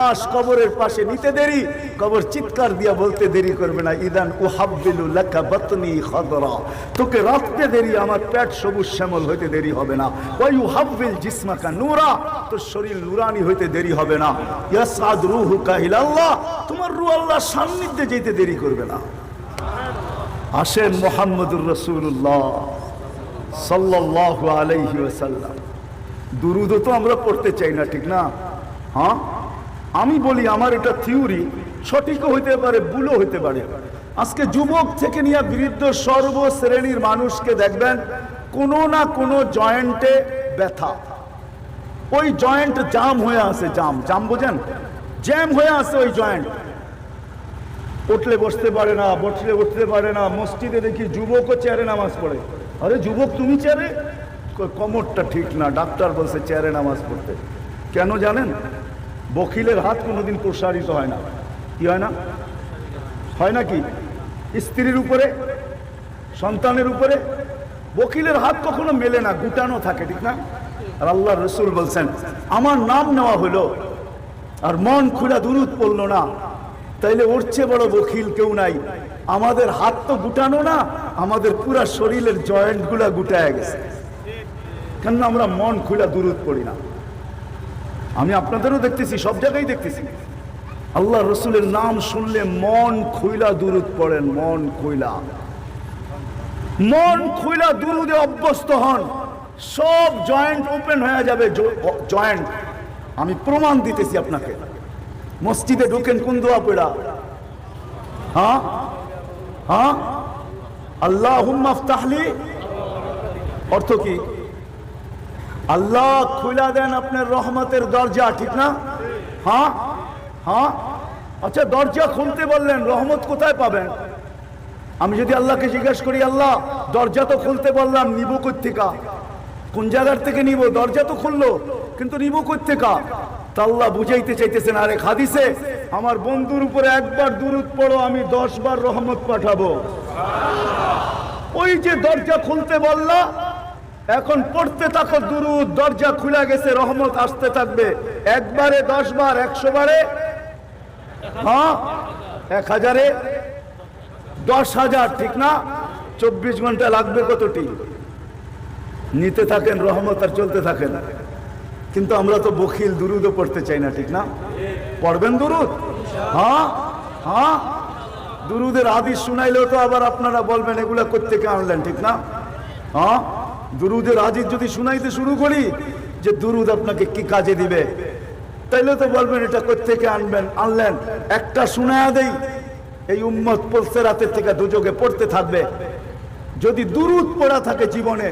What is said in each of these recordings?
লাশ কবরের পাশে নিতে দেরি, কবর চিৎকার দিয়া বলতে দেরি করবে না, ইদান উহাব্বিলু লাকা বাতনি খাদরা, তোকে রাখতে দেরি, আমার পেট সবুজ শ্যামল হইতে দেরি হবে না। ওয়া ইউহাব্বিল জিসমাকা নূরা, তোর শরীর নূরানি হইতে দেরি হবে না। ইয়াসআদ রূহুকা ইলাল্লাহ, তোমার রূহ আল্লাহর সান্নিধ্যে যেতে দেরি করবে না। আসেন মুহাম্মদুর রাসূলুল্লাহ সাল্লাল্লাহু আলাইহি ওয়াসাল্লাম। দুরূদ তো আমরা পড়তে চাই না, ঠিক না? হ্যাঁ, আমি বলি আমার এটা থিওরি, সঠিকও হইতে পারে, ভুলও হইতে পারে। আজকে যুবক থেকে নিয়ে বৃদ্ধ সর্বশ্রেণীর মানুষকে দেখবেন কোনো না কোনো জয়েন্টে ব্যথা, ওই জয়েন্ট জাম হয়ে আছে, জাম বোঝেন, জ্যাম হয়ে আছে ওই জয়েন্ট, উঠলে বসতে পারে না, বসলে উঠতে পারে না। মসজিদে দেখি যুবকও চেয়ারে নামাজ পড়ে। আরে যুবক তুমি চেয়ারে, কোমরটা ঠিক না, ডাক্তার বলছে চেয়ারে নামাজ পড়তে। কেন জানেন? বকিলের হাত কোনোদিন প্রসারিত হয় না। কি হয় না? হয় নাকি? স্ত্রীর উপরে, সন্তানের উপরে বকিলের হাত কখনো মেলে না, গুটানো থাকে, ঠিক না? আর আল্লাহ রসুল বলছেন আমার নাম নেওয়া হলো আর মন খুলে দুরূদ পড়লো না, তাইলে ওর চেয়ে বড় বকিল কেউ নাই। আমাদের হাত তো গুটানো না, আমাদের পুরা শরীরের জয়েন্ট গুলা গুটায় গেছে, কেন আমরা মন খুলে দুরূদ পড়ি না। আমি আপনাদেরও দেখতেছি, সব জায়গায় দেখতেছি, আল্লাহ রসুলের নাম শুনলে মন খুইলা দুরূদ পড়েন, মন খুইলা দুরূদে অভ্যস্ত হন, সব জয়েন্ট ওপেন হয়ে যাবে। জয়েন্ট আমি প্রমাণ দিতেছি আপনাকে। মসজিদে ঢুকেন কোন দোয়া পড়া? হ্যাঁ, আল্লাহুম্মা ইফতাহলি, অর্থ কি? আল্লাহ খুলা দেন আপনার রহমতের দরজা, ঠিক না? হ্যাঁ, আচ্ছা, দরজা খুলতে বললেন, রহমত কোথায় পাবেন? আমি যদি আল্লাহকে জিজ্ঞাসা করি আল্লাহ দরজা তো খুলতে বললাম, নিব কোত্থেকা? কোন জায়গার থেকে নিব? দরজা তো খুললো, কিন্তু নিব কোত্থেকা? তা আল্লাহ বুঝাইতে চাইতেছেন, আরে হাদিসে আমার বন্ধুর উপরে একবার দুরূদ পড়ো, আমি 10 বার রহমত পাঠাবো। ওই যে দরজা খুলতে বললা, এখন পড়তে থাকো দুরূদ, দরজা খুলে গেছে, রহমত আসতে থাকবে। একবারে 10 বার, 100 বারে, হ্যাঁ 1000-এ 10,000, ঠিক না? 24 ঘন্টা লাগবে কতটি? নিতে থাকেন রহমত আর চলতে থাকেন। কিন্তু আমরা তো বখিল, দুরূদও পড়তে চাই না, ঠিক না? পড়বেন দুরূদ? হ্যাঁ, দুরূদের হাদিস শুনাইলেও তো আবার আপনারা বলবেন এগুলা কোত্থেকে আনলেন, ঠিক না? হ্যাঁ, দুরূদের হাদিস যদি শুনাইতে শুরু করি যে দুরূদ আপনাকে কি কাজে দিবে, তাইলে তো বলবেন এটা কোত্থেকে আনলেন। একটা শুনায়া দেই, এই উম্মত পুলসিরাতের থেকে দুযোগে পড়তে থাকবে। যদি দুরূদ পড়া থাকে জীবনে,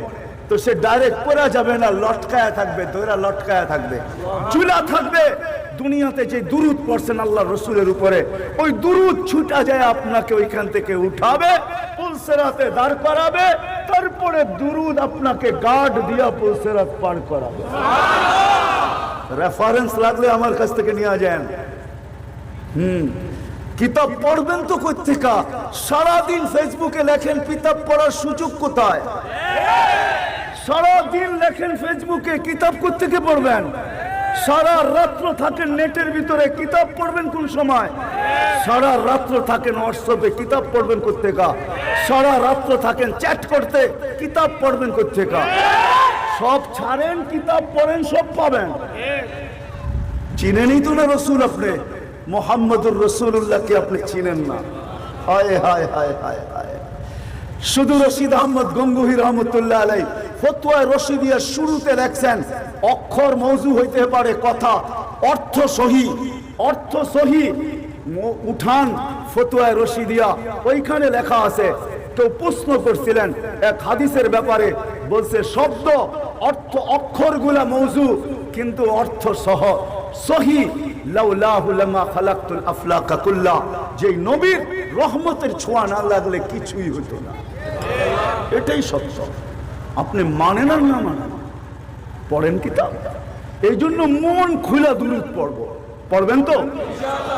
তো সে ডাইরেক্ট পড়া যাবে না, লটকায়া থাকবে, দৈরা লটকায়া থাকবে, চুলা থাকবে। দুনিয়াতে যে দুরূদ পড়ছেন আল্লাহ রসুলের উপরে, ওই দুরূদ ছুটা যায় আপনাকে ওইখান থেকে উঠাবে, পুলসিরাতে দাঁড় করাবে, তারপরে দুরূদ আপনাকে গার্ড দিয়া পুলসিরাত পার করাবে। রেফারেন্স লাগলে আমার কাছ থেকে নিয়ে যান। কিতাব পড়বেন তো কোত্থেকা? সারাদিন ফেসবুকে লেখেন, কিতাব পড়ার সুযোগ কোথায়? সারাদিন লেখেন ফেসবুকে, কিতাব কোত্থেকে পড়বেন? সারা রাত্র থাকেন নেটের ভিতরে, কিতাব পড়বেন কোন সময়? সারা রাত্র থাকেন হোয়াটসঅ্যাপে, কিতাব পড়বেন কোত্থেকা? সারা রাত্র থাকেন চ্যাট করতে, কিতাব পড়বেন কোত্থেকা? সব ছাড়েন, কিতাব পড়েন, সব পাবেন। চিনেনই তো না রসুল, আপনি মুহাম্মদুর রাসূলুল্লাহকে আপনি চিনেন না। হায় হায় হায় হায় হায়। শুধু রশিদ আহমদ গঙ্গুহি রহমতুল্লাহ আলাইহি ফতোয়া রশিদিয়া শুরুতে লেখছেন, অক্ষর মওযু হইতে পারে কথা, অর্থ সহি উঠান ফতোয়া রশিদিয়া, ওইখানে লেখা আছে। তো প্রশ্ন করছিলেন এক হাদিসের ব্যাপারে, বলছে শব্দ অর্থ অক্ষরগুলা মওযু, কিন্তু অর্থ সহি। লাউলাহু লামা খালাকতুল আফলাকা কুল্লা, যে নবীর রহমতের ছোঁয়া না লাগলে কিছুই হতো না। এটাই সত্য। আপনি মানেন আর না মানেন, পড়েন কিতাব। এই জন্য মন খুলা দুরূদ পড়বেন তো?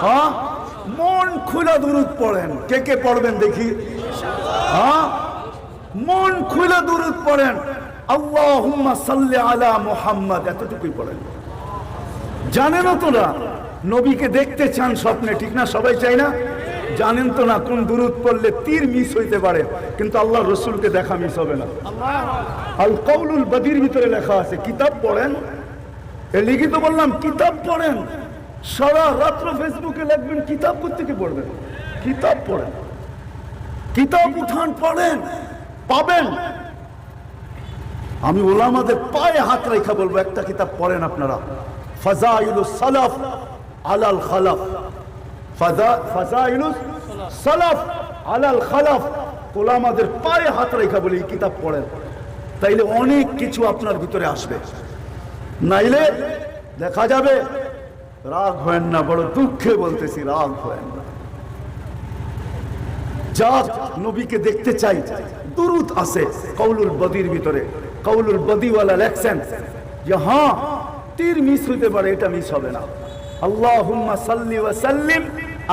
হ্যাঁ, মন খুলা দুরূদ পড়েন। কে কে পড়বেন দেখি? হ্যাঁ, মন খুলা দুরূদ পড়েন। আল্লাহুম্মা সাল্লি আলা মুহাম্মাদ, এতটুকুই পড়েন। জানেন তো না নবীকে দেখতে চান স্বপ্নে, ঠিক না? সবাই চাই না? জানেন তো না কোন দুরূদ পড়লে তীর মিস হইতে পারে, কিন্তু আল্লাহ রসুলকে দেখা মিস হবে না। আল কাউলুল বাদীর ভিতরে লেখা আছে, কিতাব পড়েন। এ লিখিত বললাম কিতাব পড়েন। সারা রাত্র ফেসবুকে লিখবেন, কিতাব কোত্থেকে পড়বেন? কিতাব পড়েন, কিতাব উঠান, পড়েন, পাবেন। আমি ওলামাদের পায়ে হাত রেখা বলবো, একটা কিতাব পড়েন আপনারা, ফাজাইলুস সালাফ আলাল খালাফ। ফাজাইলুস সালাফ আলাল খালাফ। ওলামাদের পায়ে হাত রেখা বলি এই কিতাব পড়েন, তাইলে অনেক কিছু আপনার ভিতরে আসবে। নাইলে দেখা যাবে, রাগ হয় না, বড় দুঃখে বলতেছি, রাগ হয় না। যা নবীকে দেখতে চাই, দুরূদ আছে কাউলুল বদীর ভিতরে। কাউলুল বদীওয়ালা লেখছেন যে হ্যাঁ, তীর মিস হইতে পারে, এটা মিস হবে না। আল্লাহুম্মা সাল্লি ওয়া সাল্লিম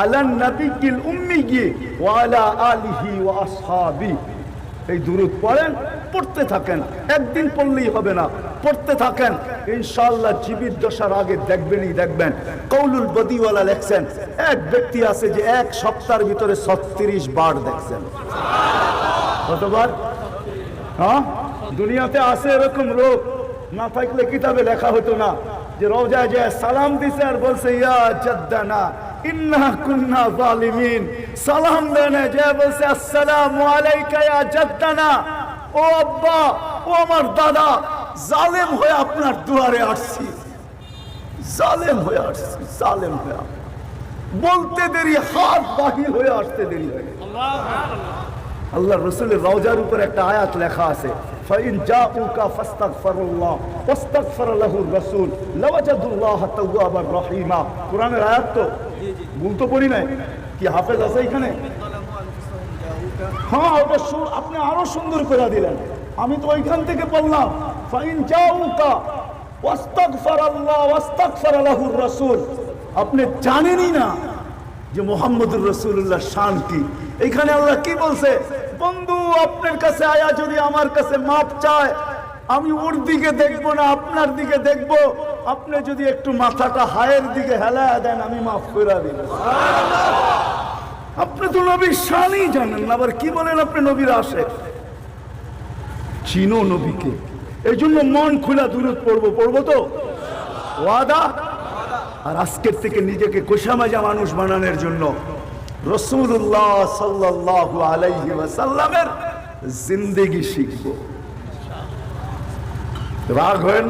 আলান নাবিয়্যিল উম্মিয়্যি ওয়া আলা আলিহি ওয়া আসহাবি। এই দুরূদ পড়েন, পড়তে থাকেন, একদিন পড়লেই হবে না, পড়তে থাকেন, ইনশাআল্লাহ জীবিত দশার আগে দেখবেনই দেখবেন। কাউলুল বদীওয়ালা লেখছেন, এক ব্যক্তি আছে যে এক সপ্তাহের ভিতরে 36 বার দেখছেন। কতবার? হ্যাঁ, দুনিয়াতে আছে এরকম লোক, না থাকলে কিতাবে লেখা হতো না যে রওজায় যায় সালাম দিছে আর বলছে ইয়া জাদ্দানা ইন্না কুন্না জালিমিন। সালাম দেনে যে বলছে আসসালামু আলাইকা ইয়া জাদ্দানা, ও আব্বা, ও আমার দাদা, জালেম হয়ে আপনার দুয়ারে আসছি, জালেম হয়ে আসছি, জালেম হয়ে। বলতে দেরি, হাত বাহির হয়ে আসতে দেরি হয়। আল্লাহ রসুলের রওজার উপর একটা আয়াত লেখা আছে, ফাইন জাউকা ফাস্তাগফিরুল্লাহ ওয়াস্তাগফার লাহুর রাসূল লাওয়াজাদুল্লাহ তাওয়াবার রহিমা। কোরআনের আয়াত তো ভুল তো পড়ি নাই, কি হাফেজ আছে এখানে? হ্যাঁ, ওটা আপনি আরো সুন্দর করে দিলেন, আমি তো ওইখান থেকে বললাম ফাইন জাউকা ওয়াস্তাগফিরুল্লাহ ওয়াস্তাগফার লাহুর রাসূল। আপনি জানেনই না যে মুহাম্মদুর রাসূলুল্লাহ শান কি। এখানে আল্লাহ কি বলছে? বন্ধু, আপনার কাছে আয়া যদি আমার কাছে মাপ চায়, আমি ওর দিকে দেখবো না, আপনার দিকে দেখবো। আপনি যদি একটু মাথাটা হায়ের দিকে হেলায় দেন, আমি মাফ করে দিব। আপনি তো নবীর শানই জানেন না, আবার কি বলেন আপনি নবীর আসে? চিনো নবীকে, এই জন্য মন খোলা দুরূদ পড়বো, পড়বো তো ওয়াদা। আর আজকের থেকে নিজেকে কোষামাজা মানুষ বানানোর জন্য রাসূলুল্লাহ সাল্লাল্লাহু আলাইহি ওয়াসাল্লামের জিন্দেগি শিখবো। রাগ হয় না।